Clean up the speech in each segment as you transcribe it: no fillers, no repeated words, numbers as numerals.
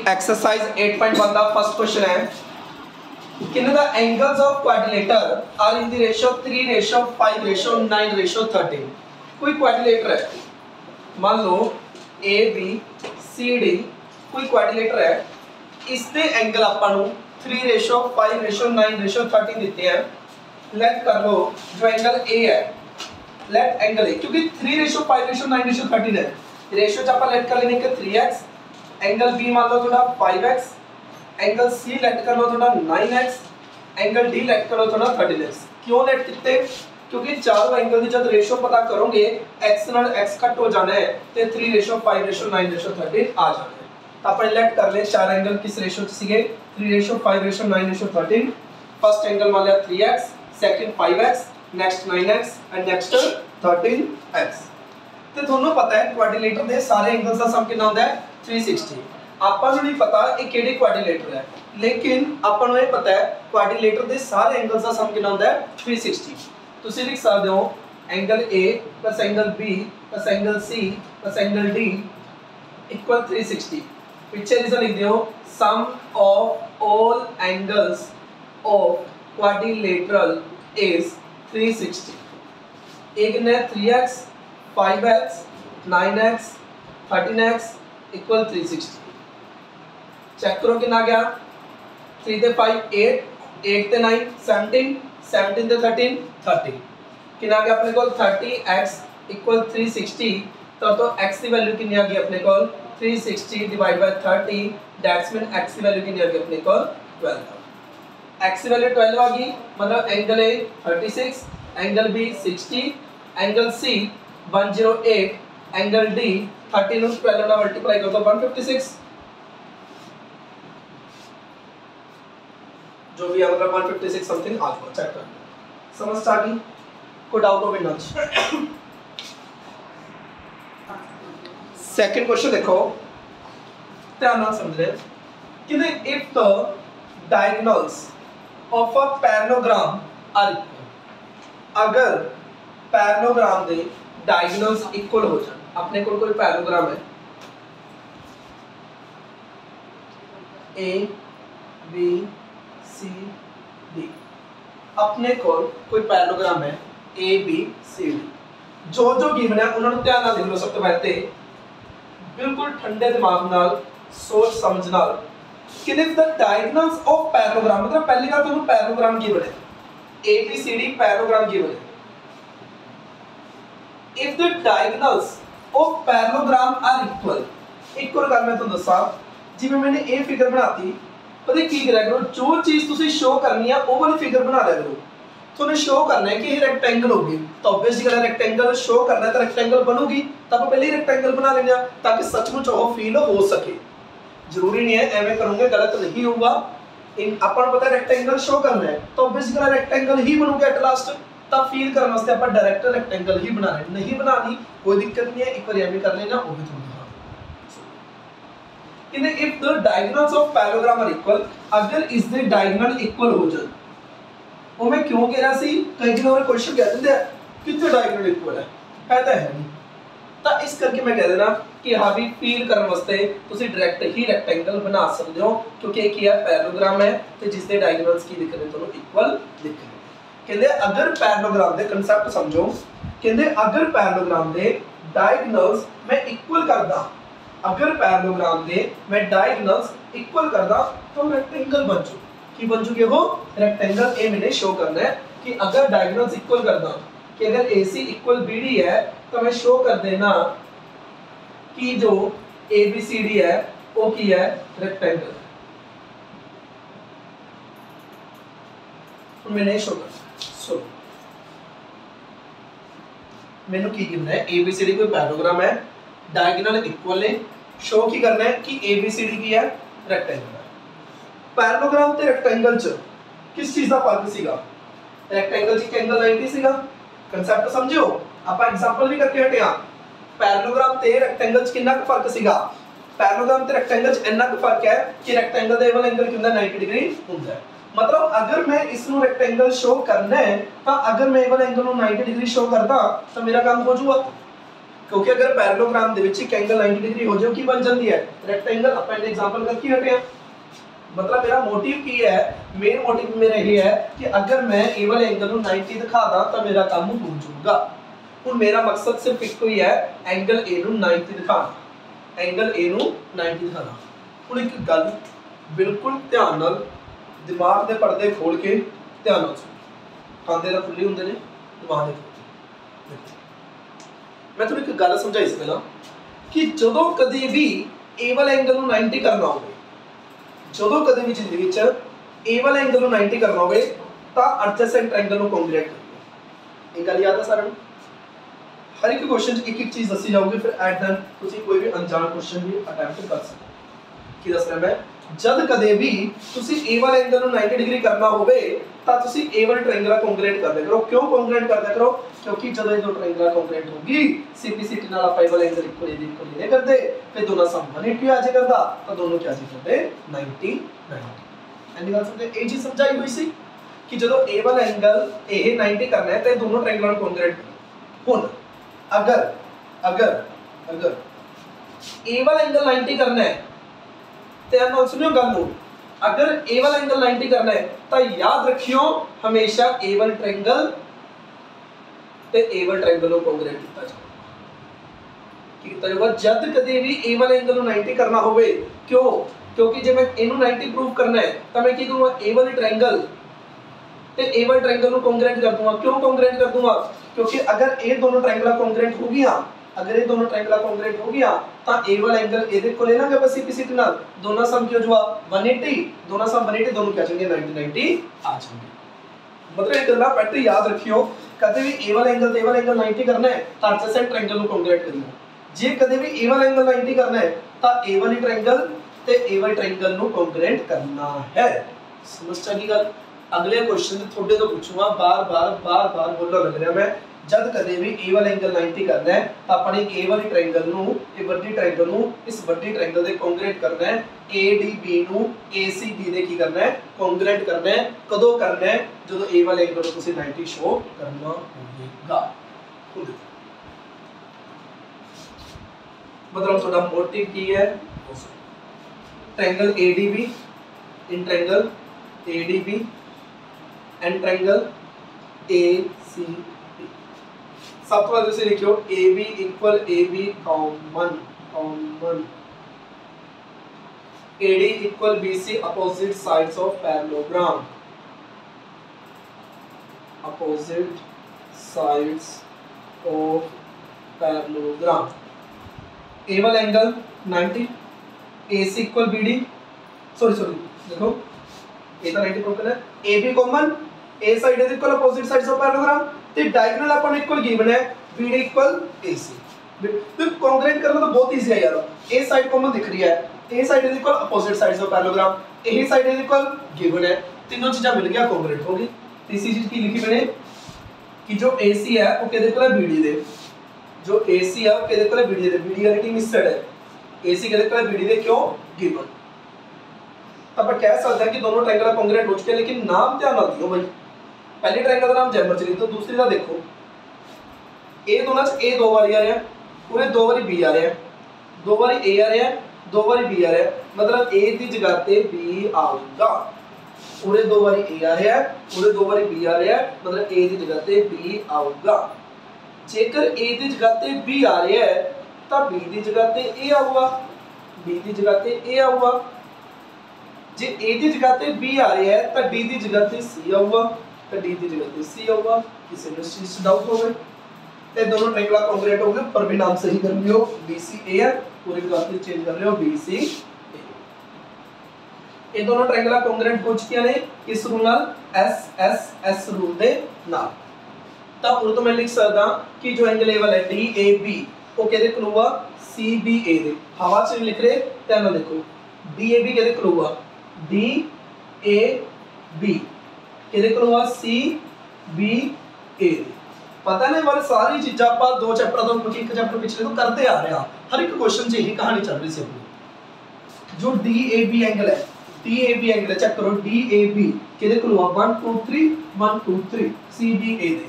Exercise 8.1 का first question है किन the angles of quadrilateral are in the ratio 3 ratio 5 ratio 9 ratio 13। कोई quadrilateral है, मान लो ए बी सी डी कोई क्वाड्रिलेटर है, इसके एंगल अपन 3 रेशियो 5 रेशियो 9 रेशियो 13 देते हैं। लेट कर लो जो एंगल ए है, लेट एंगल ए, क्योंकि 3 रेशियो 5 रेशियो 9 रेशियो 13 है, रेशियो च आप लेट कर लेने के 3x, एंगल बी मान लो थोड़ा 5x, एंगल सी लेट कर लो थोड़ा 9x, एंगल डी लेट कर लो थोड़ा 13x। क्यों लेट कितने? क्योंकि चारों एंगल की जब रेशियो पता करोगे x नाल x कट हो जाना है ते 3 रेशियो 5 रेशियो 9 रेशियो 13 आ जाना है। तो अपन लेट कर ले चार एंगल किस रेशियो च सीगे 3 ratio 5 ratio 9 ratio 13। First angle मान लिया 3x, second 5x, next 9x and next 13x। ਤੇ ਤੁਹਾਨੂੰ ਪਤਾ ਹੈ ਕੁਆਡਰੀਲੇਟਰ ਦੇ ਸਾਰੇ ਐਂਗਲਸ ਦਾ ਸਮ ਕਿੰਨਾ ਹੁੰਦਾ ਹੈ 360। ਆਪਾਂ ਨੂੰ ਨਹੀਂ ਪਤਾ ਇਹ ਕਿਹੜੇ ਕੁਆਡਰੀਲੇਟਰ ਹੈ, ਲੇਕਿਨ ਆਪਾਂ ਨੂੰ ਇਹ ਪਤਾ ਹੈ ਕੁਆਡਰੀਲੇਟਰ ਦੇ ਸਾਰੇ ਐਂਗਲਸ ਦਾ ਸਮ ਕਿੰਨਾ ਹੁੰਦਾ ਹੈ 360। ਤੁਸੀਂ ਲਿਖ ਸਕਦੇ ਹੋ angle A + angle B + angle C + angle D = 360। ਪਿੱਛੇ ਰੀਜ਼ਨ ਲਿਖ ਦਿਓ some of all angles of quadrilateral is 360। एक कितना है 3x 5x 9x 13x = 360। Check करो कितना गया 3 ते 5 8 8 ते 9 17 17 ते 13 30 कितना गया अपने को 30x = 360। तो x की वैल्यू कितनी आ गई अपने को 360 / 30, दैट्स मीन x की वैल्यू कितनी आ गई अपने को 12। x की वैल्यू 12 आ गई, मतलब angle A 36, angle B 60, angle C 108, angle D 13 और 12 ना मल्टीप्लाई करो तो 156 जो भी है, मतलब 156 समथिंग आ जाएगा। चेक कर समझ आ गई, कोई डाउट हो बिना। सेकंड क्वेश्चन देखो ध्यान से समझ ले कि if the diagonals of a parallelogram are equal, अगर पैरेललोग्राम दे डायगोनल्स इक्वल हो जाए, अपने को कोई पैरेललोग्राम है ए बी सी डी, अपने को कोई पैरेललोग्राम है ए बी सी डी, जो जो गिवन है उन्होंने ध्यान नाल लिख लो। सब तो पहले बिल्कुल ठंडे दिमाग नाल सोच समझ नाल कि if the diagonals of parallelogram, मतलब पहली बात तो पैरेललोग्राम गिवन है A B C D parallelogram given है। if the diagonals of parallelogram are equal, equal कर मैं तो दसा जिवें मैंने ए फिगर बनाती, पता की करा करो जो चीज तुसी शो करनी है वो वाली फिगर बना लिया करो। तूने शो करना है कि ये रेक्टेंगल होगी तो ऑब्वियसली अगर रेक्टेंगल शो करना है तो रेक्टेंगल बनूगी, तब पहले ही रेक्टेंगल बना लेना ताकि सचमुच वो फील हो सके। जरूरी नहीं है एवं करूंगे गलत नहीं होगा, इन अपन पता है रेक्टेंगल शो करना है तो ऑब्वियसली अगर रेक्टेंगल ही बनूगा एट लास्ट, तब फील करने वास्ते अपन डायरेक्ट रेक्टेंगल ही बना रहे, नहीं बनानी कोई दिक्कत नहीं है, एक बार ये भी कर लेना वो भी थोड़ा कि if the diagonals of parallelogram are equal, अगर इसके डायगोनल इक्वल हो जाए वो मैं क्यों कह रहा सी कई दिन और क्वेश्चन कह देंगे कितने डायगोनल इक्वल है तो है नहीं, तो इस करके मैं कह देना कि हाँ भी फील करने वास्ते तुसी डायरेक्ट ही रेक्टेंगल बना सकते हो, क्योंकि एक ये पैरेललोग्राम है तो जिसके डायगोनल्स की दिख रहे दोनों इक्वल दिख रहे। कहते अगर पैरेललोग्राम दे कंसेप्ट समझो, कहते अगर पैरेललोग्राम दे डायगोनल्स मैं इक्वल करदा, अगर पैरेललोग्राम दे मैं डायगोनल्स इक्वल करदा तो रेक्टेंगल बन चुके कि बन चुके हो रेक्टेंगल। ए मैंने शो करना है कि अगर डायगोनल्स इक्वल करदा कि अगर AC इक्वल BD है तो मैं शो कर देना कि जो ABCD है वो की है रेक्टेंगल, मैंने शो कर सो मैंने की गिवन है ABCD कोई पैरेललोग्राम है, डायगोनल इक्वल है, शो की करना है कि ABCD की है रेक्टेंगल है। पैरेललोग्राम ते रेक्टेंगल च किस चीज का फर्क सीगा, रेक्टेंगल च एंगल 90 सीगा, कांसेप्ट समझो। आप एग्जांपल भी करके हटे हां पैरेललोग्राम ते रेक्टेंगल च कितना फर्क सीगा, पैरेललोग्राम ते रेक्टेंगल च इतना फर्क है कि रेक्टेंगल दा एवल एंगल कितना 90 डिग्री होता है। मतलब अगर मैं इसनु रेक्टेंगल शो करना है तो अगर मैं एवल एंगल 90 डिग्री शो करदा तो मेरा काम हो जाऊगा। क्योंकि अगर पैरेललोग्राम ਦੇ ਵਿੱਚ ਇੱਕ एंगल 90 डिग्री हो जाए की बन जाती है रेक्टेंगल। ਆਪਾਂ ਇਹਦੇ एग्जांपल करके हटे हैं। मतलब मेरा मोटिव की है, मेन मोटिव मेरा ये है कि अगर मैं ए वाले एंगल ਨੂੰ 90 दिखा दा तो मेरा काम हो जाऊगा। ਹੁਣ मेरा मकसद सिर्फ एक ही है, एंगल ए ਨੂੰ 90 दिखाना, एंगल ए ਨੂੰ 90 दिखाना। ਹੁਣ एक गल बिल्कुल ध्यान नाल दिमाग दे पर्दे खोल के ध्यान नाल सुनो। कांदे दा खुले हुंदे ने, दिमाग दे मैं तुम्हें एक गल समझाई इस पहला कि जदों कदे भी ए वाला एंगल ਨੂੰ 90 करना होवे, जदों कदे भी जिंदगी च ए वाला एंगल ਨੂੰ 90 करना होवे तां एडजेसेंट एंगल ਨੂੰ कॉन्ग्रुएंट करिए। एक गल याद है सारे नूं, हर एक क्वेश्चन च एक चीज दसी जाऊगी, फिर एट द तुसीं कोई भी अनजान क्वेश्चन भी अटैम्प्ट कर सकते हो। की दस रहा मैं, जद कदे भी तुसीं ए वाला एंगल ਨੂੰ 90 डिग्री करना होवे तां तुसीं ए वाले ट्रायंगल कॉन्ग्रुएंट कर दिया करो। क्यों कॉन्ग्रुएंट कर दिया करो? क्योंकि जब ये दो ट्रायंगल कॉन्ग्रुएंट होगी सीपीसीटी नाल आप ए वाला एंगल इक्वल नहीं करते, फिर दोनों सम 180 आ जाए करदा, तो दोनों क्या जी करते 90 90। एंड गल समझे, ए चीज समझाई हुई सी कि जब ए वाला एंगल ए 90 करना है तो दोनों ट्रायंगल कॉन्ग्रुएंट हुन अगर अगर अगर ए वाला एंगल 90 करना है, ध्यान नाल सुनियो गल नूं, अगर ए वाला एंगल 90 करना है तो याद रखियो हमेशा ए वाला ट्रायंगल ते ए वाला ट्रायंगल को कॉन्ग्रुएंट किया जाए। की किया जाएगा जद कदे भी ए वाला एंगल 90 करना होवे। क्यों? क्योंकि जब मैं इनु 90 प्रूव करना है तो मैं की करूंगा ए वाले ट्रायंगल ते ए वाले ट्रायंगल को कॉन्ग्रुएंट कर दूंगा। क्यों कॉन्ग्रुएंट कर दूंगा? क्योंकि अगर ये दोनों ट्रायंगल कॉन्ग्रुएंट हो गया, अगर ये दोनों ट्रायंगल कॉन्ग्रुएंट हो गया तो ए वाला एंगल ए को लेना है बस सीपीसीटी नाल, दोनों सम क्यों जुआ 180, दोनों सम 180, दोनों क्या चलेंगे 90 90 आ जाएंगे। मतलब ये गल्ला पहले याद रखियो, कदे भी ए वाला एंगल ते ए वाला एंगल 90 करना है तो एडजेसेंट ट्रायंगल को कॉन्ग्रुएंट करियो। जे कदे भी ए वाला एंगल 90 करना है तो ए वाली ट्रायंगल ते ए वाले ट्रायंगल नु कॉन्ग्रुएंट करना है। समझ आ गई गल? अगले क्वेश्चन थोड़े तो पूछूंगा, बार-बार बोलना लग रहा मैं, जब कदे भी ए वाला एंगल 90 करना है तो अपनी ए वाली ट्रायंगल नु ए बड़ी ट्रायंगल नु इस बड़ी ट्रायंगल दे कॉन्ग्रुएंट करना है। ADB नु ACB दे की करना है कॉन्ग्रुएंट करना है। कदों करना है? जब ए वाले एंगल को तुसी 90 शो करना होगा। मतलब थोड़ा मोटिव की है, triangle ADB in triangle ADB and triangle ACB। सब तो पहले से लिखियो AB equal AB common common, AD equal BC opposite sides of parallelogram, opposite sides of parallelogram. A वाला angle 90, AC equal BD, sorry देखो ए तो 90 प्रूव करना है, AB common, A side is equal opposite sides of parallelogram, ते diagonal अपन equal given है BD equal AC। तो congruent करना तो बहुत इजी है यार, A साइड कॉमन दिख रही है, A side is equal opposite sides of parallelogram, A side is equal given है, तीनों चीजें मिल गया कॉन्ग्रुएंट हो गई। तीसरी चीज की लिखी मैंने कि जो AC है वो किदे कोल है BD दे, जो AC है वो किदे कोल है BD दे, BD वाली टीम इस साइड है, AC किदे कोल है BD दे, क्यों गिवन। तब आप कह सकते हैं कि दोनों ट्रायंगल कॉन्ग्रुएंट हो चुके हैं, लेकिन नाम ध्यान रखियो भाई, पहले ट्रायंगल का नाम जैमर लिख दो, दूसरी का देखो ए दोनों च ए दो बारी आ रहा है, पूरे दो बारी बी आ रहा है, दो बारी ए आ रहा है, दो बारी बी आ रहा है, मतलब ए की जगह पे बी आऊगा। पूरे दो बारी ए आ रहा है, पूरे दो बारी बी आ रहा है, मतलब ए की जगह पे बी आऊगा। जेकर ए की जगह पे बी आ रहा है तो बी की जगह पे ए आऊगा, बी की जगह पे ए आऊगा। जे ए की जगह पे बी आ रहा है तो डी की जगह पे सी आऊगा, तो डी की जगह पे सी आऊगा। किसी ने इस चीज डाउट हो गए ते दोनों ट्रायंगल कॉन्ग्रुएंट हो गए, पर भी नाम सही कर लियो, BCA है, पूरी बात चेंज कर लियो BCA। ये दोनों ट्रायंगल कॉन्ग्रुएंट हो चुके ने किस रूल नाल, SSS रूल दे नाल। तब उर तो मैं लिख सकदा कि जो एंगल ए वाला है DAB वो केदे कोल हुआ CBA दे, हवा च लिख रहे ध्यान नाल देखो, DAB केदे कोल हुआ DAB केदे कोल हुआ CBA। पता नहीं वाले सारी चीज़ आप दो चैप्टर तो कुछ एक चैप्टर पिछले तो करते आ रहे हैं, हर एक क्वेश्चन से यही कहानी चल रही है अपनी। जो DAB एंगल है, DAB एंगल चेक करो, DAB केदे कोल हुआ 1 2 3 1 2 3 CBA दे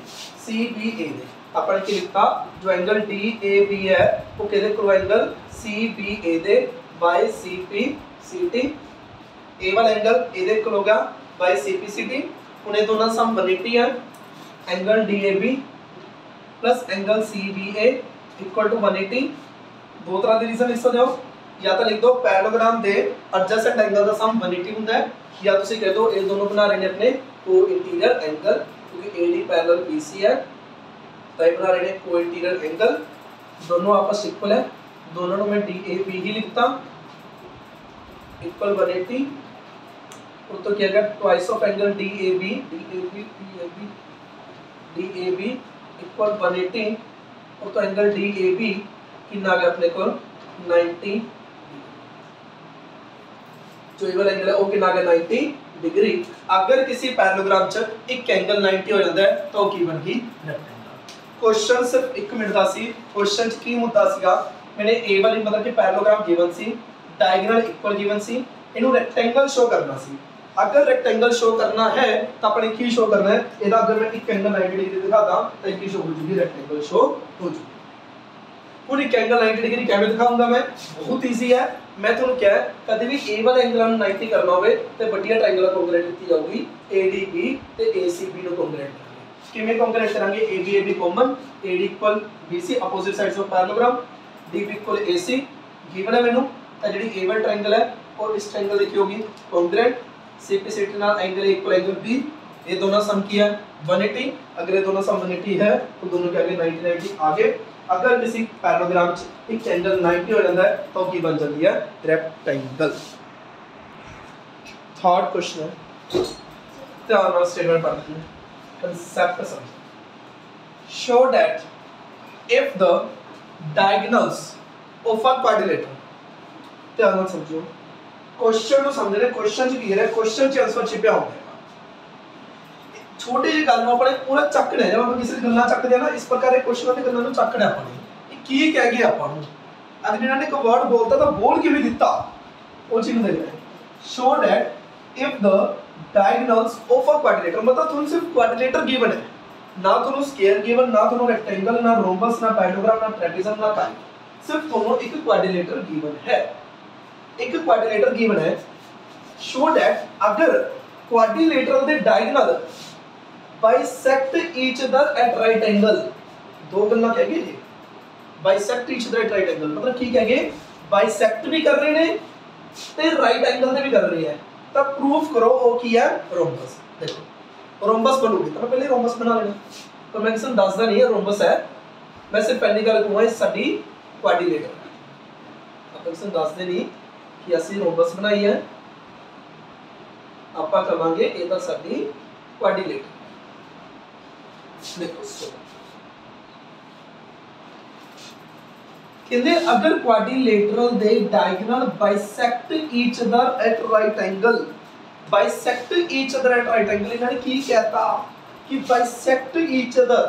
अपन की लिखता जो एंगल DAB है वो किहदे कोल एंगल CBA दे बाय CPCT, ए वाला एंगल इहदे कोल होगा बाय CPCT। हुण ये दोनों सम 180 है, angle DAB plus angle CBA equal to 180। दो तरह के रीजन लिख सकते हो, या तो लिख दो पैरेललोग्राम दे एडजेसेंट एंगल का सम 180 होता है, या तुसी कह दो ये दोनों बना रहे हैं अपने को इंटीरियर एंगल, क्योंकि AD पैरेलल BC है तो ये बना रहे हैं को इंटीरियर एंगल, दोनों आपस इक्वल है। दोनों को मैं DAB ही लिखता इक्वल 180, और तो क्या गया twice of angle DAB equal 180, और तो एंगल DAB कितना आ गया अपने को 90, जो ये वाला एंगल है वो कितना आ गया 90 डिग्री। अगर किसी पैरेललोग्राम च एक एंगल 90 हो जाता है तो की बन गई रेक्टेंगल। क्वेश्चन सिर्फ 1 मिनट का सी, क्वेश्चन च की मुद्दा सीगा, मैंने ए वाली मतलब कि पैरेललोग्राम गिवन सी, डायगोनल इक्वल गिवन सी, इनु रेक्टेंगल शो करना सी। अगर रेक्टेंगल शो करना है तो अपने की शो करना है, एदा अगर मैं एक एंगल 90 डिग्री दिखाता तो की शो हो जूगी रेक्टेंगल शो हो जूगी। पूरी एंगल 90 डिग्री कैसे दिखाऊंगा मैं, बहुत इजी है। मैं तुहानू क्या है कभी भी ए वाला एंगल 90 करना होवे ते बढ़िया ट्रायंगल कॉन्ग्रेट दी जाऊगी ADB ते ACB नु कॉन्ग्रेट करेंगे। किवें कॉन्ग्रेट करेंगे, AB common, AD equal BC opposite sides of parallelogram, DB equal AC given है मेनू, तो जेडी ए वाला ट्रायंगल है और इस ट्रायंगल लिखी होगी कॉन्ग्रेट, CPCT नाल angle A equal angle B, ये दोनों सम किया 180। अगर ये दोनों सम 180 है तो दोनों के आगे 90 आगे। अगर किसी पैरेललोग्राम च एक एंगल 90 हो जाता है तो की बन जाती है रेक्टेंगल। थर्ड क्वेश्चन है, ध्यान ਨਾਲ स्टेटमेंट पढ़ते हैं, कंसेप्ट समझ। Show that if the diagonals of a quadrilateral, ध्यान ਨਾਲ समझो क्वेश्चन ਨੂੰ समझने, क्वेश्चन च क्लियर है, क्वेश्चन च आंसर छिपया होगा। छोटी जी गल अपने पूरा चकना है, जब आप किसी गल्ला चकते हैं ना इस प्रकार के क्वेश्चन की गल्ला चकना अपने की कह गए अपन अगर इन्होंने एक वर्ड बोलता तो बोल के भी दिता वो चीज देख रहे हैं। Show that if the diagonals of a quadrilateral, मतलब तुम सिर्फ क्वाड्रिलेटर गिवन है, ना तुम स्क्वायर गिवन, ना तुम रेक्टेंगल, ना रोम्बस, ना पैराग्राफ, ना ट्रेपेजम, ना काई, सिर्फ तुम एक क्वाड्रिलेटर गिवन है, एक क्वाड्रिलेटर गिवन है। शो दैट अगर quadrilateral the diagonal bisect each other at right angle, दो गल्ला कह गए जी, bisect each other at right angle मतलब की कह गए बाइसेक्ट भी कर रहे हैं ते राइट एंगल से भी कर रहे हैं, तब प्रूफ करो वो की है रोम्बस। देखो रोम्बस बनोगी तो मैं पहले रोम्बस बना लेना, तो मैं किसी दसदा नहीं है रोम्बस है, मैं सिर्फ पहली गल कहूँगा ये साडी क्वाड्रिलेटर है, अपन किसी दसदे नहीं कि असी रोम्बस बनाई है, आपा कहांगे ये तो साडी क्वाड्रिलेटर। देखो कहते अगर quadrilateral the diagonal bisect each other at right angle, bisect each other at right angle, इन्होंने की कहता कि bisect each other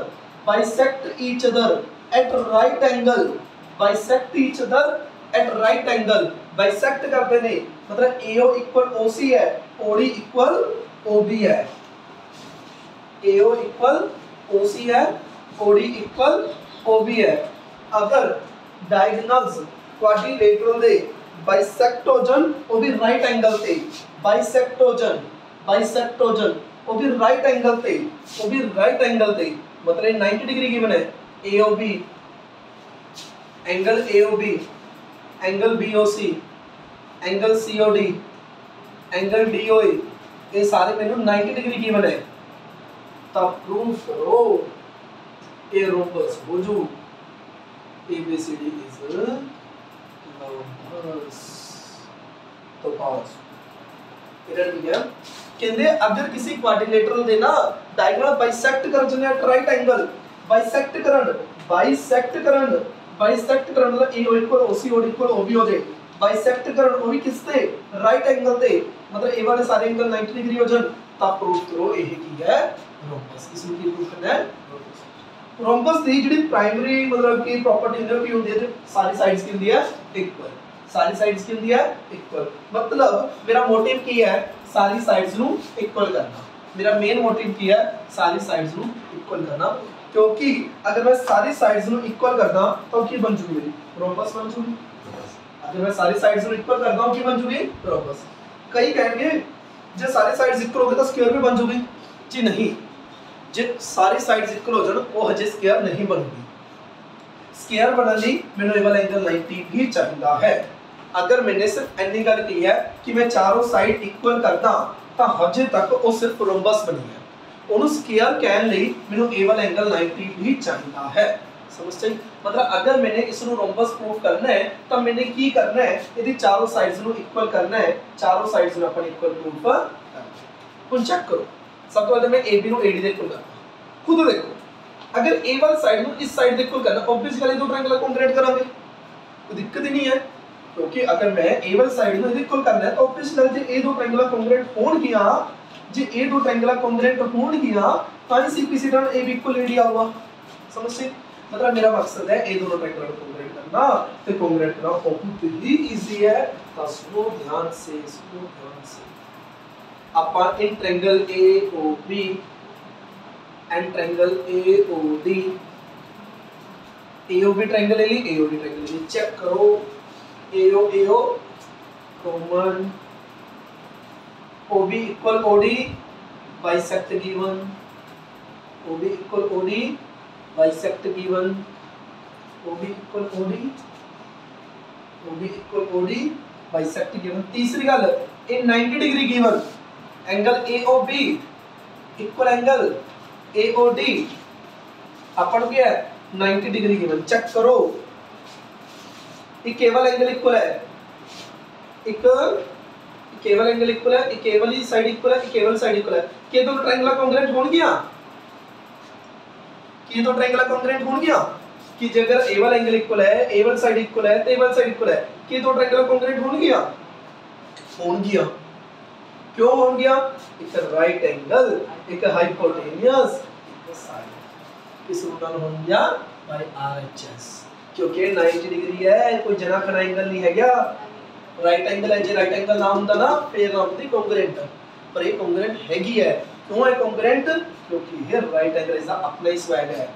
at right angle, bisect each other at right angle, bisect करते ने मतलब AO इक्वल OC है, OD equal OB है, AO equal OC है, OD इक्वल OB है। अगर डायगोनल्स क्वाड्रिलेटरल दे बाइसेक्ट हो जान वो भी राइट एंगल ते, बाइसेक्ट हो जान वो भी राइट एंगल ते, मतलब 90 डिग्री गिवन है, AOB angle AOB, angle BOC, angle COD, angle DOA, ये सारे मेनू 90 डिग्री गिवन है, तब प्रूफ करो ये रोम्बस हो जो ABCD इज रोम्बस। तो पास क्लियर हो गया। कहते अगर किसी क्वाड्रिलेटरल दे ना डायगोनल बाइसेक्ट कर जने एट राइट एंगल, बाइसेक्ट करन मतलब AO equal OC, OD equal OB हो जाए, बाइसेक्ट करन वो भी किससे राइट एंगल ते, मतलब ए वाले सारे एंगल 90 डिग्री हो जान, तब प्रूफ करो यही की है रोम्बस। इसमें की प्रूफ करना है रोम्बस दी ਜਿਹੜੀ ਪ੍ਰਾਇਮਰੀ मतलब कि प्रॉपर्टी की होती है सारी साइड्स की होती है इक्वल, सारी साइड्स की होती है इक्वल, मतलब मेरा मोटिव की है सारी साइड्स नु इक्वल करना, मेरा मेन मोटिव की है सारी साइड्स नु इक्वल करना। क्योंकि अगर मैं सारी साइड्स ਨੂੰ ਇਕੁਅਲ ਕਰਦਾ ਤਾਂ ਕੀ ਬਣ ਜੂਗੀ ਮੇਰੀ ਰੋਮਬਸ ਬਣ ਜੂਗੀ। अगर मैं सारी साइड्स ਨੂੰ ਇਕੁਅਲ ਕਰਦਾ ਹਾਂ ਕੀ ਬਣ ਜੂਗੀ ਰੋਮਬਸ। कई कहेंगे ਜੇ सारी साइड्स इक्वल हो गए तो स्क्वायर भी बन जूगी जी नहीं, जे सारी साइड्स इक्वल हो जाए वो हजे स्क्वायर नहीं बनूगी। स्क्वायर बनने ਲਈ ਮੈਨੂੰ ਇਹ ਵਾਲਾ एंगल 90 भी चाहिए है। अगर मैंने सिर्फ इतनी गल की है कि मैं चारों साइड इक्वल करदा ਤਾਂ ਹਜੇ ਤੱਕ ਉਹ ਸਿਰਫ ਰੋਮਬਸ ਬਣੀ ਹੈ। ਉਹਨੂੰ स्क्वायर ਕਹਿਣ ਲਈ ਮੈਨੂੰ ਇਹ ਵਾਲਾ एंगल 90 भी चाहिए है। समझ गए? मतलब अगर मैंने इसको रोम्बस प्रूव करना है तो मैंने की करना है यदि चारों साइड्स ਨੂੰ इक्वल करना है, चारों साइड्स ਨੂੰ अपन इक्वल प्रूव करना। ਹੁਣ चेक करो, सब तो पहले मैं AB ਨੂੰ AD ਦੇ इक्वल करना। खुद देखो, अगर A वाली साइड ਨੂੰ इस साइड ਦੇ इक्वल करना ऑब्वियसली दो ट्रायंगल कॉन्ग्रेट करांगे, कोई दिक्कत ही नहीं है। क्योंकि अगर मैं A वाली साइड ਨੂੰ इक्वल करना है तो ऑब्वियसली जे A दो ट्रायंगल कॉन्ग्रेट होणगियां, जे A दो ट्रायंगल कॉन्ग्रेट होणगियां ਤਾਂ CPC ਨਾਲ AB इक्वल AD आऊगा। समझ गए? मतलब मेरा मकसद है ए दोनों ट्रायंगल को कॉन्ग्रेट करना, तो कॉन्ग्रेट करना बहुत ही इजी है। तो सुनो ध्यान से अपन in triangle AOB and triangle AOD, AOB triangle ले ली, AOD ट्रायंगल ले ली। चेक करो AO common, OB equal OD, bisect given, OB equal OD, bisect given, OB equal OD, OB equal OD, bisect given. तीसरी गल ए 90 degree given, angle AOB equal angle AOD अपन क्या है 90 डिग्री गिवन। चेक करो ये केवल एंगल इक्वल है, एक केवल एंगल इक्वल है, एक केवल ही साइड इक्वल है, केवल साइड इक्वल है। के दो ट्रायंगल कॉन्ग्रेट होण गया, ये दो ट्रायंगल कॉन्ग्रेट होण गया कि अगर ए वाला एंगल इक्वल है, ए वाला साइड इक्वल है, तो ए वाला साइड इक्वल है, कि दो ट्रायंगल कॉन्ग्रेट होण गया, होण गया। क्यों होण गया? एक राइट एंगल, एक हाइपोटेन्यूस, एक साइड, किस रूल नाल होण गया बाय RHS, क्योंकि 90 डिग्री है, कोई जना खना एंगल नहीं है क्या, राइट एंगल है। जे राइट एंगल ना होंदा ना फिर ना होंदी कॉन्ग्रेंट, पर ये कॉन्ग्रेंट हैगी है। क्यों है कॉन्ग्रेंट? क्योंकि ये राइट एंगल इसका अपना ही स्वैग है।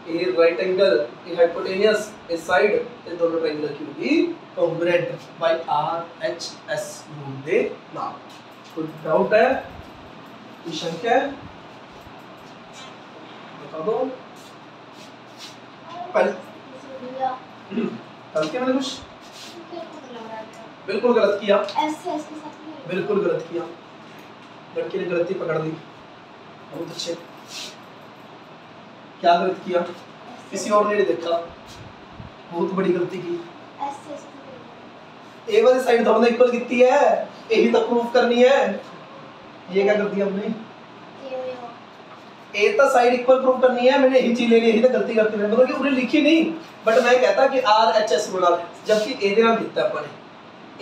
ये राइट एंगल, ये हाइपोटेन्यूस, इस साइड, ये दोनों ट्रायंगल की होगी कॉन्ग्रेंट बाय RHS रूल दे नाम। कोई डाउट है, कोई शंका है बता दो। गलती मैंने कुछ बिल्कुल गलत किया, बिल्कुल गलत किया, लड़के ने गलती पकड़ ली। बहुत अच्छे। क्या गलत किया? किसी और ने देखा, बहुत बड़ी गलती की। ए वाली साइड दोनों इक्वल कितनी है, यही तो प्रूफ करनी है। ये क्या कर दिया हमने, ए तो साइड इक्वल प्रूफ करनी है, मैंने यही चीज ले ली, यही तो गलती करते हैं। मतलब कि उन्हें लिखी नहीं, बट मैं कहता कि RHS बना, जबकि ए दे नाल लिखता अपन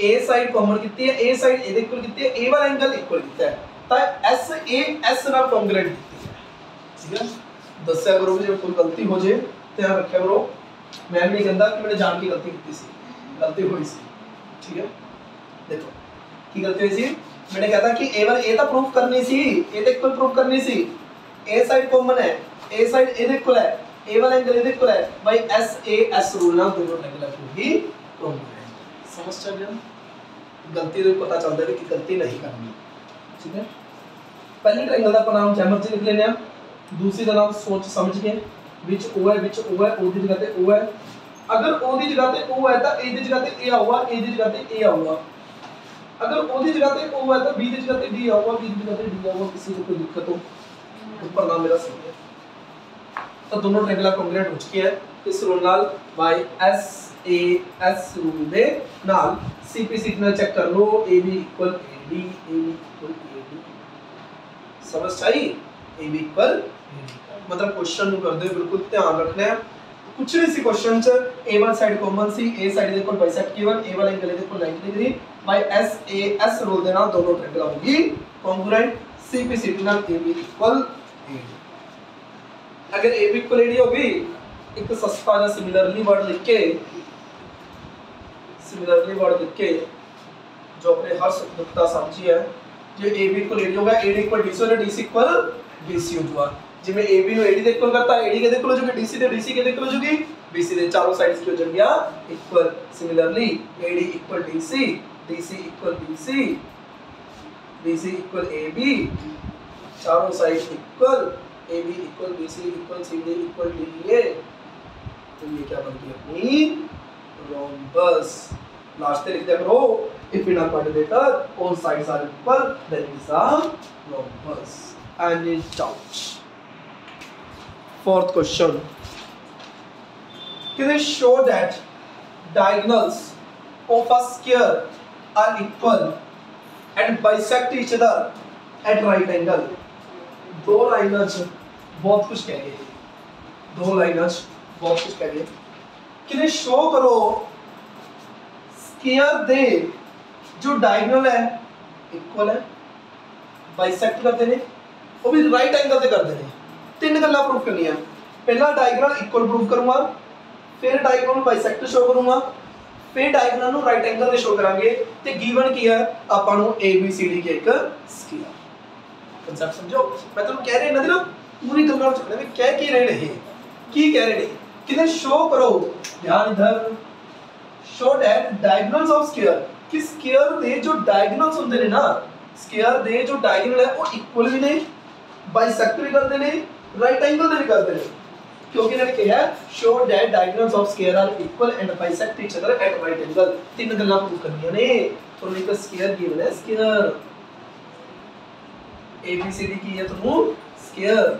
ए साइड कॉमन कितनी है, ए साइड ए दे इक्वल कितनी है, ए वाला एंगल इक्वल कितना है, तो एस ए एस नाल कॉन्ग्रेंट कितनी है। ठीक है, दस्या करो जे कोई गलती हो जाए ध्यान रखा करो। मैं नहीं कहता कि मैंने जान की गलती की सी, गलती हुई सी। ठीक है, देखो की गलती हुई सी, मैंने कहता कि ए वाला ए तो प्रूफ करनी सी, ए दे इक्वल प्रूफ करनी सी, ए साइड कॉमन है, ए साइड ए दे इक्वल है, ए वाला एंगल ए दे इक्वल है, भाई एस ए एस रूल ना दोनों एंगल होगी कॉन्ग्रेंट। समझ चल गया? गलती तो पता चलता है कि गलती नहीं करनी। ठीक है, पहली ट्रायंगल का नाम ज्योमेट्री लिख लेने, दूसरी का नाम सोच समझ के, विच ओ है, विच ओ है, ओ दी जगह पे ओ है। अगर ओ दी जगह पे ओ है तो ए दी जगह पे ए आऊगा, ए दी जगह पे ए आऊगा। अगर ओ दी जगह पे ओ है तो बी दी जगह पे डी आऊगा, बी दी जगह पे डी आऊगा। किसी को कोई दिक्कत हो ऊपर नाम मेरा सही है। तो दोनों ट्रायंगल कॉन्ग्रेंट हो चुके हैं इस रूल नाल by S A S rule दे नाल। CPC ਨਾਲ चेक कर लो, AB equal AD, AB equal AD। समझ आई? AB इक्वल AD, मतलब क्वेश्चन ਨੂੰ ਕਰਦੇ बिल्कुल ध्यान रखना है। कुछ नहीं सी क्वेश्चन च A वाला साइड कॉमन सी, A साइड ਦੇ ਕੋਲ बाइसेक्ट गिवन, A वाला एंगल ਦੇ ਕੋਲ 90 degree by S A S rule ਦੇ ਨਾਲ दोनों ट्रायंगल होगी कॉन्ग्रुएंट। CPC ਨਾਲ AB इक्वल AD। अगर AB इक्वल AD होगी, एक सस्ता या सिमिलरली वर्ड लिख के, सिमिलरली वर्ड लिख के जो अपने हर नुक्ता समझी है, जो AB इक्वल AD होगा, AD इक्वल DC होगा, DC इक्वल BC होगा। जिवें AB ਨੂੰ AD ਦੇ ਇਕੁਅਲ ਕਰਤਾ, AD ਕਿਹਦੇ ਇਕੁਅਲ ਹੋ ਜੂਗੀ DC ਤੇ, DC ਕਿਹਦੇ ਇਕੁਅਲ ਹੋ ਜੂਗੀ BC ਦੇ, ਚਾਰੋਂ ਸਾਈਡਸ ਕੀ ਹੋ ਜਾਣਗੀਆਂ equal. Similarly AD equal DC, DC equal BC, BC equal AB, चारों side equal, AB equal BC equal CD equal DA, तो ये क्या बनती है अपनी रोम्बस। लास्ट में लिख दिया करो if in a quadrilateral all sides are equal then it is a rhombus। Any doubt? Fourth question, can they show that diagonals of a square are equal and bisect each other at right angle। दो लाइनां च बहुत कुछ कह गए, दो लाइनां च बहुत कुछ कह गए कि शो करो स्क्वायर दे जो डायगोनल है इक्वल है, बाइसेक्ट करते हैं वो भी राइट एंगल से करते हैं। तीन गल्लां प्रूव करनियां, पहला डायगोनल इक्वल प्रूव करूंगा, फिर डायगोनल बाइसेक्ट शो करूंगा, फिर डायगोनल ਨੂੰ ਰਾਈਟ ਐਂਗਲ ਤੇ ਸ਼ੋ ਕਰਾਂਗੇ ਤੇ ਗਿਵਨ ਕੀ ਹੈ ਆਪਾਂ ਨੂੰ ABCD ਕੇ ਇੱਕ ਸਕੁਅਰ। ਕਨਸੈਪਟ ਸਮਝੋ, ਮੈਂ ਤੁਹਾਨੂੰ ਕਹਿ ਰਿਹਾ ਇਹਨਾਂ ਦੇ ਨਾ ਪੂਰੀ ਗੱਲਾਂ ਚੱਕਣਾ ਵੀ ਕਹਿ ਕੀ ਰਹੇ ਨੇ, ਕੀ ਕਹਿ ਰਹੇ ਨੇ ਕਿਤੇ ਸ਼ੋ ਕਰੋ, ਧਿਆਨ ਇਧਰ ਸ਼ੋ ਦੈਟ ਡਾਇਗੋਨਲਸ ਆਫ ਸਕੁਅਰ ਕਿ ਸਕੁਅਰ ਦੇ ਜੋ ਡਾਇਗੋਨਲਸ ਹੁੰਦੇ ਨੇ ਨਾ, ਸਕੁਅਰ ਦੇ ਜੋ ਡਾਇਗੋਨਲ ਹੈ ਉਹ ਇਕੁਅਲ ਵੀ ਨੇ, ਬਾਈਸੈਕਟ ਵੀ ਕਰਦੇ ਨੇ, ਰਾਈਟ ਐਂਗਲ ਤੇ ਵੀ ਕਰਦੇ ਨੇ, क्योंकि इन्होंने कहा show that diagonals of square are equal and bisect each other at right angle. तीन गल्लां प्रूव करनियां ने, तो एक स्क्वायर गिवन है, स्क्वायर ABCD की है तो स्क्वायर।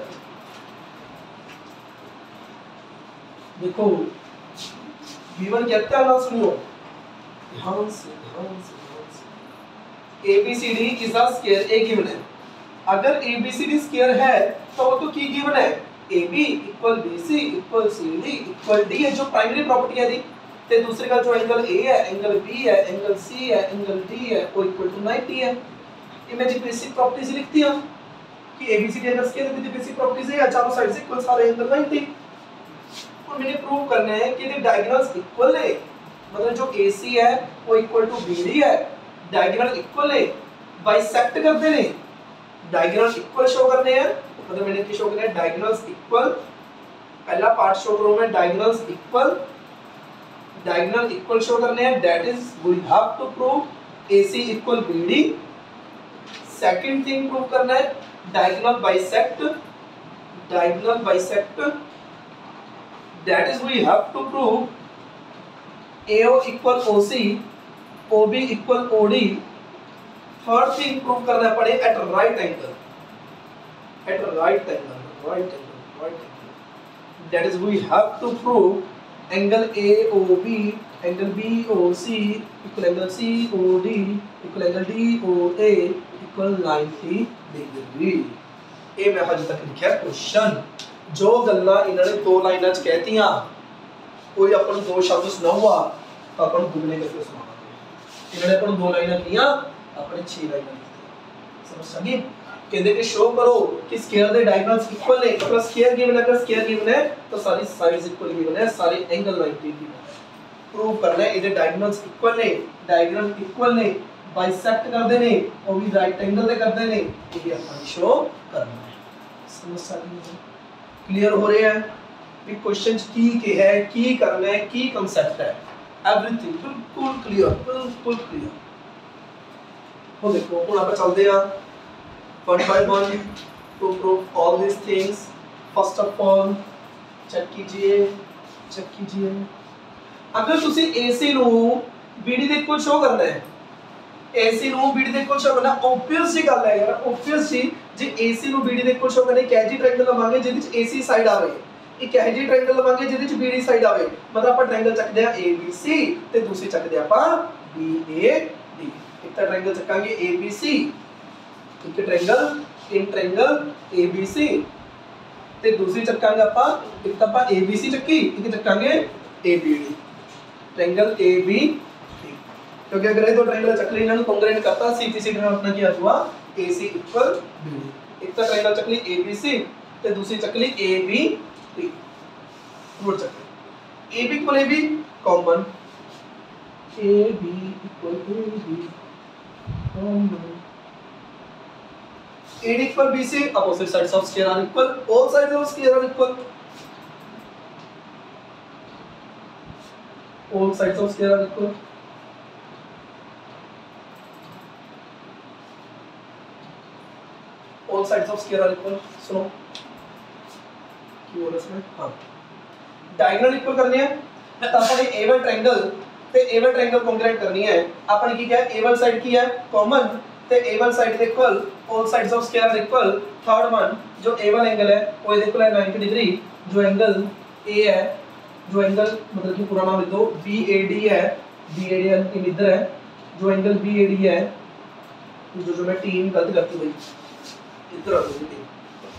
देखो गिवन कहते हैं ना, सुनियो ध्यान से ABCD is a square, A given है। अगर ABCD स्क्वायर है तो की गिवन है AB equal BC equal CD equal D है जो प्राइमरी प्रॉपर्टी है दी, ते दूसरे का जो एंगल A है, एंगल B है, एंगल C है, एंगल D है वो इक्वल टू 90 है। इमेजिन बेसिक प्रॉपर्टीज लिखती हैं कि ABCD अगर स्केल की बेसिक प्रॉपर्टीज है चारों साइड से इक्वल, सारे एंगल 90। और मैंने प्रूव करना है कि ये डायगोनल्स इक्वल है, मतलब जो AC है वो इक्वल टू BD है, डायगोनल इक्वल है, बाइसेक्ट करते हैं, डायगोनल इक्वल शो करने हैं, मतलब मैंने क्या शो करना है डायगोनल्स इक्वल। पहला पार्ट शो करूं मैं diagonals equal, diagonal equal show करने हैं, that is we have to prove AC equal BD। Second thing prove करना है diagonal bisect, diagonal bisect, that is we have to prove AO equal OC, OB equal OD। Third thing prove करना पड़े at right angle, at right angle, that is we have to prove angle AOB, angle BOC equal angle COD equal angle DOA equal 90 degree। ये मैं हज तक लिखा question, जो गल्ला इन्होंने दो लाइनां च कहतियां कोई अपन दो शब्द सुनाऊगा तो अपन दुगने करके सुनावांगे। इन्होंने अपन दो लाइनां किया, अपने 6 लाइनां लिखी, समझ सके। कहते कि शो करो कि स्क्वायर दे डायगोनल्स इक्वल है, मतलब स्क्वायर गिवन है, अगर स्क्वायर गिवन है तो सारी साइड्स इक्वल गिवन है, सारे एंगल 90 गिवन है। प्रूव करना है इधर डायगोनल्स इक्वल है, डायगोनल इक्वल है, बाइसेक्ट कर देने और भी राइट एंगल से कर देने, ये अपन शो करना है। समझ सकते हैं, क्लियर हो रहे हैं कि क्वेश्चंस की के है, की करना है, की कांसेप्ट है, एवरीथिंग बिल्कुल क्लियर, बिल्कुल क्लियर। तो देखो ਹੁਣ ਆਪਾਂ ਚੱਲਦੇ ਆ one by one to prove all these things। first of all check कीजिए अगर तुसी AC ਨੂੰ BD ਦੇ ਇਕੁਅਲ ਸ਼ੋ ਕਰਨਾ ਹੈ, AC ਨੂੰ BD ਦੇ ਇਕੁਅਲ ਸ਼ੋ ਕਰਨਾ obvious ਜੀ ਗੱਲ ਹੈ ਯਾਰ, obvious ਜੀ। ਜੇ AC ਨੂੰ BD ਦੇ ਇਕੁਅਲ ਸ਼ੋ ਕਰਨਾ, ਇੱਕ ਐਜੀ ਟ੍ਰਾਇੰਗਲ ਲਵਾਂਗੇ ਜਿਹਦੇ ਵਿੱਚ AC ਸਾਈਡ ਆਵੇ, ਇੱਕ ਐਜੀ ਟ੍ਰਾਇੰਗਲ ਲਵਾਂਗੇ ਜਿਹਦੇ ਵਿੱਚ BD ਸਾਈਡ ਆਵੇ, ਮਤਲਬ ਆਪਾਂ ਟ੍ਰਾਇੰਗਲ ਚੱਕਦੇ ਆ ABC ਤੇ ਦੂਸਰੀ ਚੱਕਦੇ ਆਪਾਂ BAD। ਇੱਕ ਤਾਂ ਟ੍ਰਾਇੰਗਲ ਚੱਕਾਂਗੇ ABC, एक ट्रायंगल इन ट्रायंगल ABC ਤੇ ਦੂਸਰੀ ਚੱਕਾਂਗੇ ਆਪਾਂ, ਇੱਕ ਤਾਂ ਆਪਾਂ ABC ਚੱਕੀ, ਇੱਕ ਚੱਕਾਂਗੇ ABD, ट्रायंगल AB। क्योंकि अगर ये दो ट्रायंगल चक ले, इन्हां ਨੂੰ ਕੰਗਰੈਂਟ ਕਰਤਾ CPCD ਨਾਲ अपना ਕੀ ਆ ਜਾਊਗਾ AC इक्वल BD। ਇੱਕ ਤਾਂ ट्रायंगल ਚੱਕ ਲਈ ABC ਤੇ ਦੂਸਰੀ ਚੱਕ ਲਈ ABD, ਰੂਟ ਚੱਕ AB equal AB common, AB equal AB common. AD equal BC, opposite sides of square are equal, all sides of square are equal, all sides of square are equal, all sides of square are equal. सुनो क्यों इसमें हाँ diagonal equal करनी है तो अपने able triangle ते able triangle congruent करनी है अपने की क्या है एबल साइड की है कॉमन ते able side equal all sides of square equal third one जो एबल एंगल है वो इक्वल है 90 डिग्री जो एंगल ए है जो एंगल मतलब कि पूरा नाम लिख दो BAD है BAD इधर है जो एंगल BAD है जो मैं टीम गलत करती हुई इधर आ गई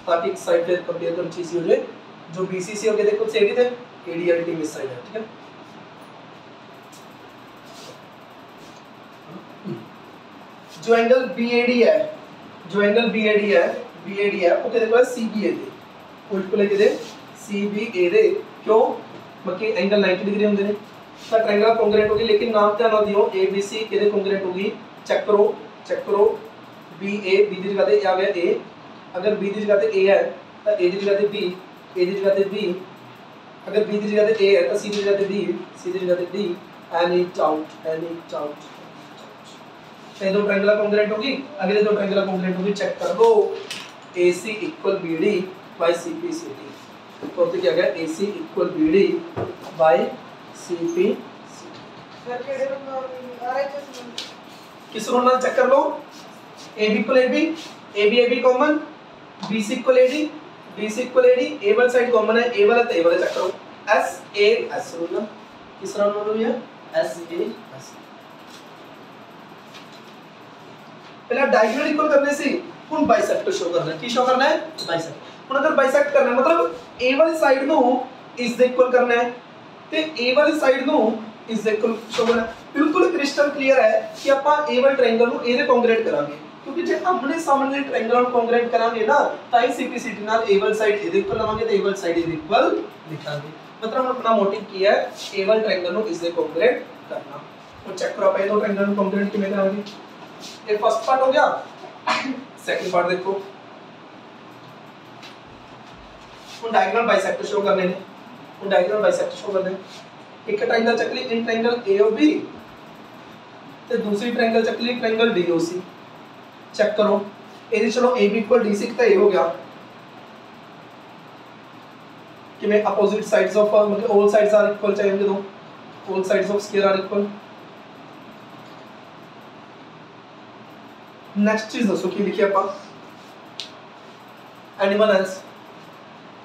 ताकि एक साइड पे कंपेयर करनी चीज हो जाए जो BCC हो गया देखो CD थे AD वाली टीम इस साइड है ठीक है जो एंगल BAD है जो एंगल BAD है वो कहते हैं CBA दे उल्ट को लेके दे CBA दे क्यों बाकी एंगल 90 डिग्री होंगे ने तो ट्रायंगल कॉन्ग्रेट होगी लेकिन नाम ध्यान ना दियो ABC केदे कॉन्ग्रेट होगी चेक करो BA B दी जगह पे आ गया A अगर B दी जगह पे A है तो A दी जगह पे B A दी जगह पे B अगर B दी जगह पे A है तो C दी जगह पे B C दी जगह पे D any doubt ये दो ट्रायंगल कॉन्ग्रेट होगी अगले दो ट्रायंगल कॉन्ग्रेट होगी चेक कर लो AC equal BD by CP CD तो क्या गया AC equal BD by CP सर केड़े RHS किस रूल ਨਾਲ चेक कर लो AB equal AB common BC equal AD एबल साइड कॉमन है एबल है तो एबल चेक करो SAS रूल ना किस रूल है SAS पहला डायगोनल इक्वल करने से ਹੁਣ बाइसेक्टर शो करना है की शो करना है बाइसेक्ट ਹੁਣ अगर बाइसेक्ट करना है मतलब A वाली साइड ਨੂੰ इस ਦੇ इक्वल करना है ਤੇ A वाली साइड ਨੂੰ इस ਦੇ इक्वल शो करना है बिल्कुल क्रिस्टल क्लियर है कि ਆਪਾਂ A वाले ट्रायंगल ਨੂੰ A ਦੇ ਕੰਗਰੇਟ ਕਰਾਂਗੇ क्योंकि ਜੇ ਆਪਣੇ ਸਾਹਮਣੇ ट्रायंगल ਨੂੰ ਕੰਗਰੇਟ ਕਰਾਂਗੇ ਨਾ ਤਾਂ ਹੀ CPCT ਨਾਲ A वाली साइड A ਦੇ इक्वल ਲਵਾਂਗੇ ਤੇ A वाली साइड A ਦੇ इक्वल ਲਿਖਾਂਗੇ मतलब अपना मोटिव ਕੀ है A वाले ट्रायंगल ਨੂੰ इस ਦੇ ਕੰਗਰੇਟ करना तो चेक करो ਆਪਾਂ ਇਹ ਦੋ ट्रायंगल ਨੂੰ ਕੰਗਰੇਟ ਕਿਵੇਂ ਕਰਾਂਗੇ ये फर्स्ट पार्ट हो गया सेकंड पार्ट देखो उन डायगोनल बाइसेक्टर शो करने ने उन डायगोनल बाइसेक्टर शो करने एक ट्रायंगल चकली इन ट्रायंगल AOB ते दूसरी ट्रायंगल चकली ट्रायंगल DOC चेक करो ये चलो AB इक्वल DC तो ये हो गया कि मैं अपोजिट साइड्स ऑफ मतलब ऑल साइड्स आर इक्वल चाहिए दो all sides of square are equal next चीज दसो की लिखी आपा एनिमल एल्स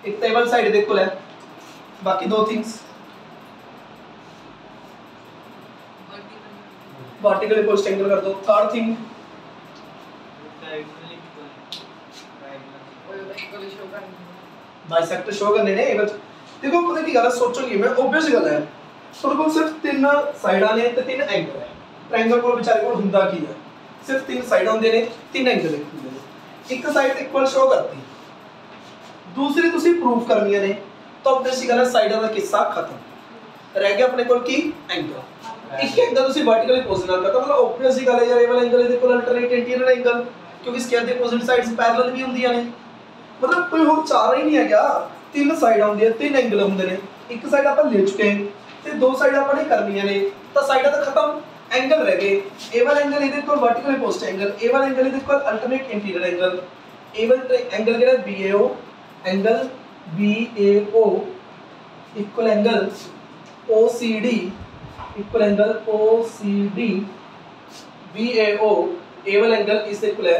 एक टेबल साइड देखो ले बाकी दो थिंग्स वर्टिकल इक्वल एंगल कर दो थर्ड थिंग बाइसेक्टर शो करने ने देखो पता की गल सोचोगे मैं ऑब्वियस गल है थोड़े को सिर्फ तीन साइडां ने ते तीन एंगल है ट्रायंगल को बेचारे को हुंदा की है सिर्फ तीन साइड होंदे ने तीन एंगल होंदे ने एक साइड इक्वल शो करती दूसरी ਤੁਸੀਂ प्रूफ करनी ने तो ऑब्वियस गल है साइडां दा किस्सा खत्म रह गया अपने कोल की एंगल एक एंगल ਤੁਸੀਂ वर्टिकल अपोजिट ਨਾਲ करता मतलब ऑब्वियस गल है यार ये वाला एंगल ਇਹਦੇ ਕੋਲ अल्टरनेट इंटीरियर एंगल क्योंकि स्क्वायर ਦੇ अपोजिट साइड्स पैरेलल भी ਹੁੰਦੀਆਂ ਨੇ मतलब कोई ਹੋਰ ਚਾਰ ਹੀ ਨਹੀਂ ਹੈਗਾ तीन साइड ਹੁੰਦੀਆਂ तीन एंगल ਹੁੰਦੇ ਨੇ एक साइड ਆਪਾਂ ले चुके हैं ਤੇ दो साइड ਆਪਾਂ ने करਨੀਆਂ ने ਤਾਂ ਸਾइडाਂ ਤਾਂ ਖਤਮ एंगल रह गए ए वाला एंगल इधर को वर्टिकल अपोजिट एंगल ए वाला एंगल इधर को अल्टरनेट इंटीरियर एंगल ए वाला एंगल केड़ा BAO angle BAO equal angle OCD equal angle OCD BAO ए वाला एंगल इस इक्वल है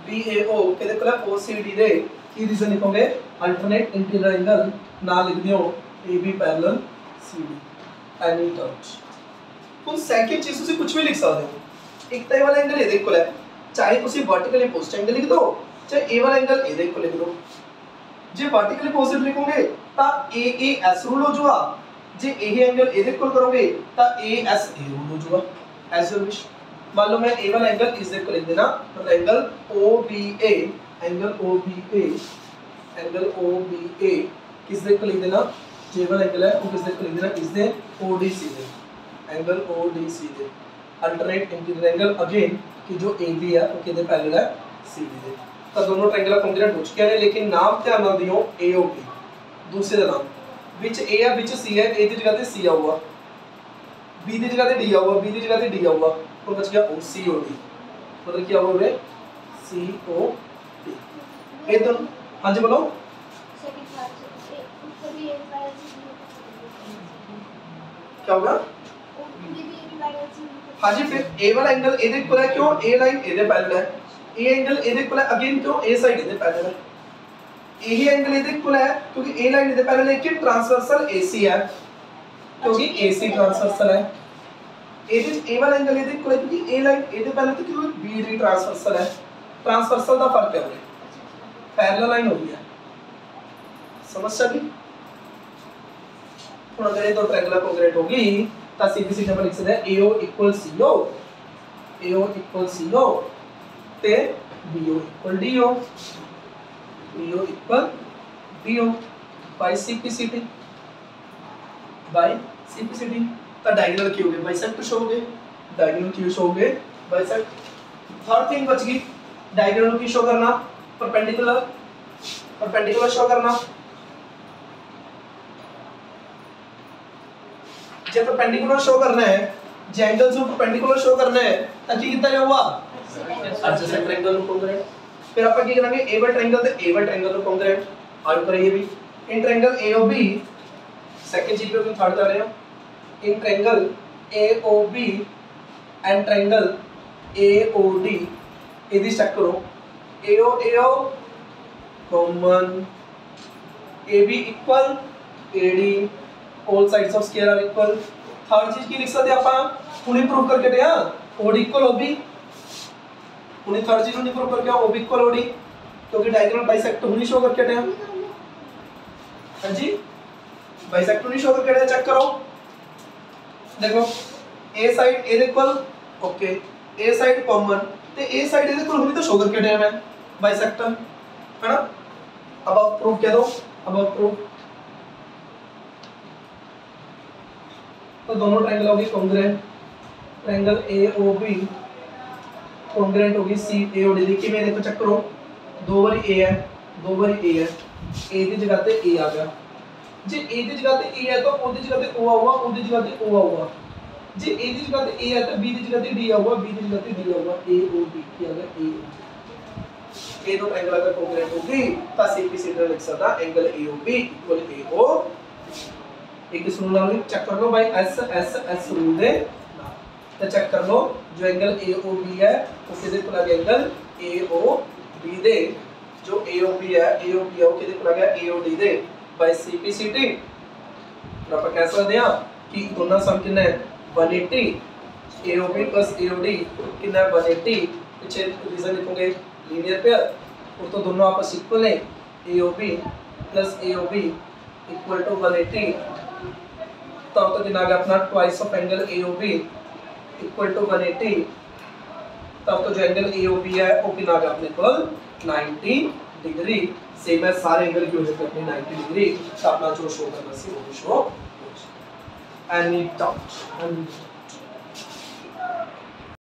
BAO केदे इक्वल है OCD दे की रीजन लिखोगे अल्टरनेट इंटीरियर एंगल ना लिख दियो AB parallel CD any doubt तो सेकंड चीज ਤੁਸੀਂ ਕੁਝ ਵੀ ਲਿਖ ਸਕਦੇ ਹੋ ਇੱਕ ਤਾਂ ਇਹ ਵਾਲਾ ਐਂਗਲ ਇਹਦੇ ਇਕੁਅਲ ਹੈ ਚਾਹੇ ਤੁਸੀਂ वर्टिकल अपोजिट एंगल लिख दो चाहे ए वाला एंगल ਇਹਦੇ ਇਕੁਅਲ ਲਿਖ दो ਜੇ वर्टिकल अपोजिट लिखोगे ਤਾਂ AAS रूल हो जाएगा ਜੇ ਇਹ एंगल ਇਹਦੇ ਇਕੁਅਲ ਕਰੋਗੇ ਤਾਂ ASA रूल हो जाएगा एज यू विश मान लो मैं ए वाला एंगल इस इक्वल लिख देना मतलब एंगल OBA किस इक्वल लिख देना जे वाला एंगल है वो किस इक्वल लिख देना इस दे ODC दे एंगल ODC दे अल्टरनेट इंटीरियर एंगल अगेन कि जो AB है वो किधर पैरेलल है CD दे तो दोनों ट्रायंगल कॉन्ग्रुएंट हो चुके हैं, लेकिन नाम ध्यान नाल दियो AOB दूसरे का नाम विच A है विच C है, A की जगह पे C आऊगा, B की जगह पे D आऊगा, B की जगह पे D आऊगा, तो बच गया COD, मतलब क्या होगा रे COD। ये तो हाँ जी बोलो क्या होगा? हाँ जी, फिर A वाला एंगल ए दे इक्वल है, क्यों? A line A they parallel है, A angle A they equal है, अगेन क्यों? A side A they parallel है, यही एंगल ए दे इक्वल है क्योंकि A line A they parallel है, लेकिन ट्रांसवर्सल AC है क्योंकि AC ट्रांसवर्सल है। A वाला एंगल ए दे इक्वल है क्योंकि A line A they parallel है क्योंकि BD ट्रांसवर्सल है। ट्रांसवर्सल का फर्क है, पैरेलल लाइन हो गया, समझ सकी? तो अगर ये दो ट्रायंगल कॉन्ग्रुएंट होगी तो सीधी सीधा पर लिख सकते हैं AO equal CO, AO equal CO ते BO equal DO, BO equal DO by CPCT, by CPCT। तो डायगोनल क्यों होंगे? बाइसेक्ट शो होंगे, डायगोनल क्यों शो होंगे? बाइसेक्ट। थर्ड थिंग बच गई डायगोनल की शो करना, परपेंडिकुलर, परपेंडिकुलर शो करना। जब परपेंडिकुलर शो करना है, जे एंगल्स को परपेंडिकुलर शो करना है ताकि कितना जाऊगा एडजेसेंट ट्रायंगल को कॉन्ग्रुएंट। फिर अपन क्या करेंगे? ए वाला ट्रायंगल तो ए वाला ट्रायंगल को कॉन्ग्रुएंट, और करेंगे भी इन ट्रायंगल AOB, सेकंड चीज पे हम थर्ड कर रहे हैं, इन triangle AOB and triangle AOD यदि चेक करो AO common, AB equal AD, all sides of square are equal। Third चीज की लिख सकते अपन हुने प्रूव करके दे, हां OD इक्वल OB, हुने थर्ड चीज हुने प्रूव करके OB इक्वल OD क्योंकि डायगोनल बाइसेक्ट हुने शो करके दे। हां जी, बाइसेक्ट हुने शो करके दे, चेक करो, देखो A side A equal okay, A side common, तो A साइड A इक्वल हुने तो शो करके दे मैं बाइसेक्ट, है ना? अब आप प्रूव कह दो, अब आप प्रूव। तो दोनों ट्रायंगल होगी कॉन्ग्रुएंट, ट्रायंगल AOB कॉन्ग्रुएंट होगी CAOD। देखिए मैं देखो चेक करो, दो बारी A है, दो बारी A है, A की जगह पे A आ गया, जी A की जगह पे A है तो O की जगह पे O आऊगा, O की जगह पे O आऊगा, जी A की जगह पे A है तो B की जगह पे D आऊगा, B की जगह पे D आऊगा, AOB क्या आ गया AOB। ये दो ट्रायंगल अगर कॉन्ग्रुएंट होगी तो CPCT लिख सकता एंगल AOB इक्वल AO। एक सुन लो, चेक कर लो भाई, एस रूल दे तो चेक कर लो, जो एंगल AOB है वो किधर को लगा एंगल AOB दे, जो AOB है वो किधर को लगा AOD दे बाय CPCT। तो अपन कैसे दिया कि दोनों सम कितना है 180, AOB प्लस AOD कितना है 180, पीछे रीजन लिखोगे लीनियर पेयर, और तो दोनों आपस इक्वल है, AOB plus AOB equal to 180, तब तो कितना आ गया अपना twice of angle AOB equal to 180, तब तो जो एंगल AOB है वो कितना आ गया अपने को 90 डिग्री। सेम है सारे एंगल की वजह से अपनी 90 डिग्री, तो अपना जो शो करना सी वो शो। Any doubt?